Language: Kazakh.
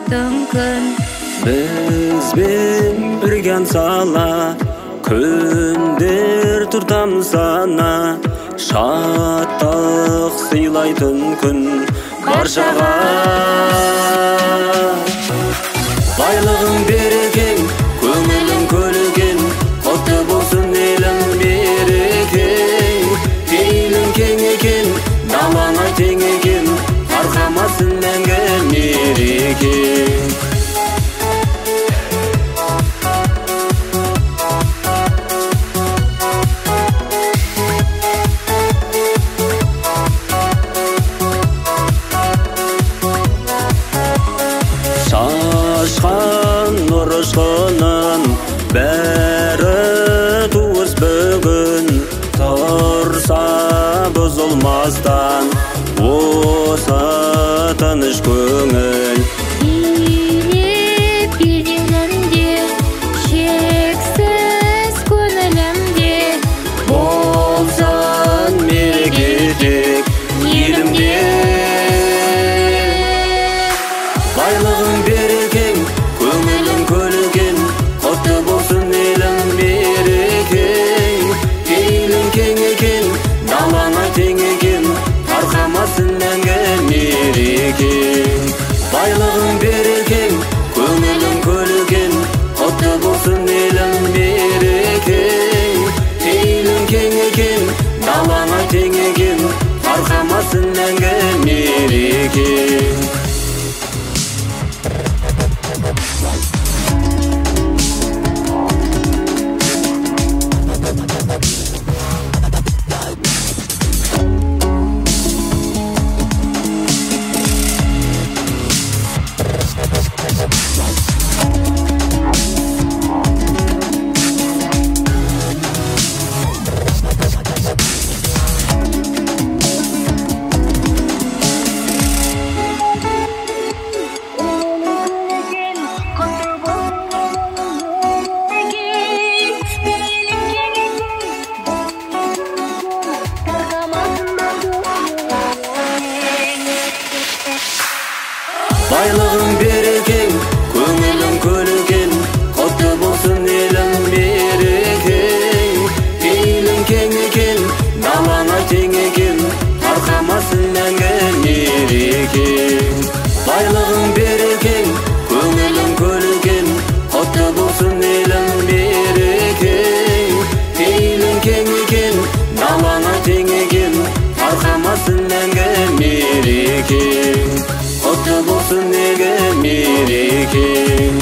бақтың күн. Бізбен бірген сала, күндер тұртам сана, шаттық сыйлайтын күн баршаға. Байлығың берекең, көңілің көлген, құтты болсын елің берекең. Пейілің кең екен, далаңа тең екен, тарқамасын мәңгі мерекең. Шашқан нұр ұшқынын бәрі туыс бүгін, тұрса бұзылмастан осы тыныш көңіл. Билеп елімде, шексіз көңілімде, болсын мереке тек елімде. Байлығың берекең, көңілің көлген, құтты болсын елің берекең. Пейілің кең екен, далаңа тең екен, тарқамасын мәңгі мерекең. Байлығың берекең, көңілің көлген, құтты болсын елің берекең. Пейілің кең екен, далаңа тең екен, тарқамасын мәңгі мерекең. Байлығың берекең, көңілің көлген, құтты болсын елің берекең. Пейілің кең екен, далаңа тең екен, тарқамасын мәңгі мерекең. Байлығың берекең, көңілің көлген, құтты болсын елің берекең. Пейілің кең екен, далаңа тең екен, тарқамасын мәңгі мерекең. Құтты болсын елің мерекең.